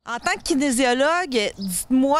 En tant que kinésiologue, dites-moi,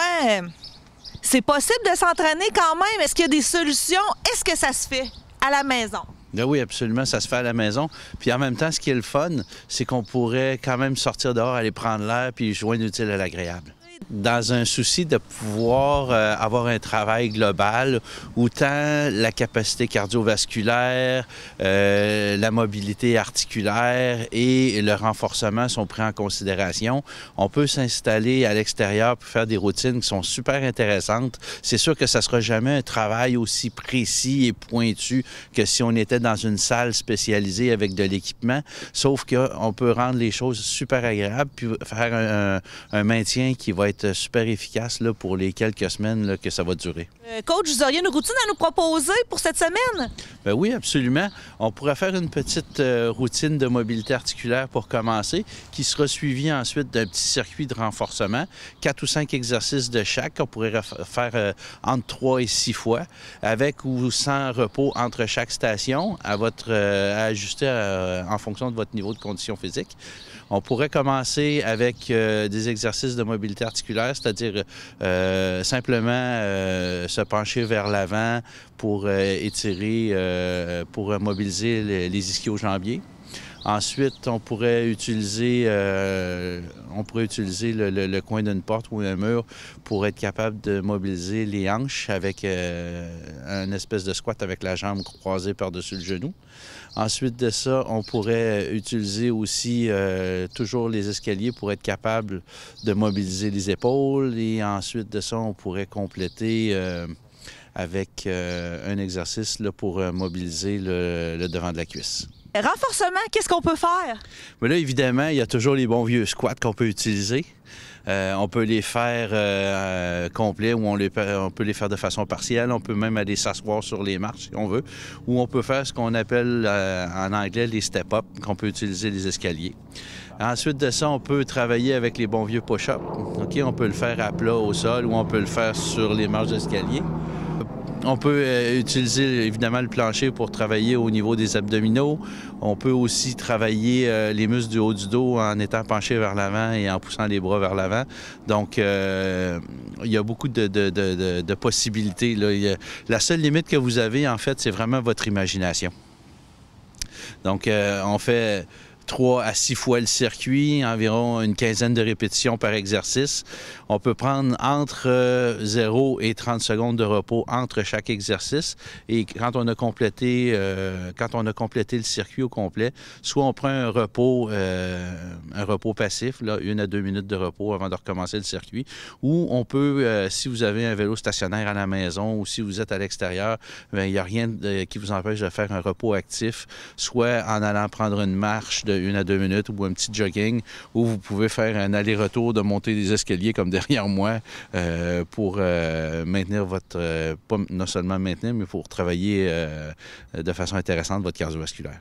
c'est possible de s'entraîner quand même? Est-ce qu'il y a des solutions? Est-ce que ça se fait à la maison? Oui, absolument, ça se fait à la maison. Puis en même temps, ce qui est le fun, c'est qu'on pourrait quand même sortir dehors, aller prendre l'air, puis joindre l'utile à l'agréable. Dans un souci de pouvoir avoir un travail global, autant la capacité cardiovasculaire, la mobilité articulaire et le renforcement sont pris en considération, on peut s'installer à l'extérieur pour faire des routines qui sont super intéressantes. C'est sûr que ça ne sera jamais un travail aussi précis et pointu que si on était dans une salle spécialisée avec de l'équipement, sauf qu'on peut rendre les choses super agréables puis faire un maintien qui va être super efficace là, pour les quelques semaines là, que ça va durer. Coach, vous auriez une routine à nous proposer pour cette semaine? Bien oui, absolument. On pourrait faire une petite routine de mobilité articulaire pour commencer, qui sera suivie ensuite d'un petit circuit de renforcement, 4 ou 5 exercices de chaque, qu'on pourrait faire entre 3 et 6 fois, avec ou sans repos entre chaque station, à ajuster en fonction de votre niveau de condition physique. On pourrait commencer avec des exercices de mobilité articulaire, c'est-à-dire simplement se pencher vers l'avant pour étirer, pour mobiliser les ischio-jambiers. Ensuite, on pourrait utiliser le coin d'une porte ou un mur pour être capable de mobiliser les hanches avec un espèce de squat avec la jambe croisée par-dessus le genou. Ensuite de ça, on pourrait utiliser aussi toujours les escaliers pour être capable de mobiliser les épaules. Et ensuite de ça, on pourrait compléter avec un exercice là, pour mobiliser le devant de la cuisse. Renforcement, qu'est-ce qu'on peut faire? Mais là, évidemment, il y a toujours les bons vieux squats qu'on peut utiliser. On peut les faire complets ou on peut les faire de façon partielle. On peut même aller s'asseoir sur les marches si on veut. Ou on peut faire ce qu'on appelle en anglais les step-up, qu'on peut utiliser les escaliers. Ensuite de ça, on peut travailler avec les bons vieux push-ups. Okay? On peut le faire à plat au sol ou on peut le faire sur les marches d'escalier. On peut utiliser évidemment le plancher pour travailler au niveau des abdominaux. On peut aussi travailler les muscles du haut du dos en étant penché vers l'avant et en poussant les bras vers l'avant. Donc, il y a beaucoup de possibilités, là. La seule limite que vous avez, en fait, c'est vraiment votre imagination. Donc, on fait 3 à 6 fois le circuit, environ une quinzaine de répétitions par exercice. On peut prendre entre 0 et 30 secondes de repos entre chaque exercice. Et quand on a complété le circuit au complet, soit on prend un repos passif, là, 1 à 2 minutes de repos avant de recommencer le circuit, ou on peut, si vous avez un vélo stationnaire à la maison ou si vous êtes à l'extérieur, il n'y a rien qui vous empêche de faire un repos actif, soit en allant prendre une marche de 1 à 2 minutes ou un petit jogging, où vous pouvez faire un aller-retour de monter des escaliers comme derrière moi pour maintenir pas non seulement maintenir, mais pour travailler de façon intéressante votre cardiovasculaire.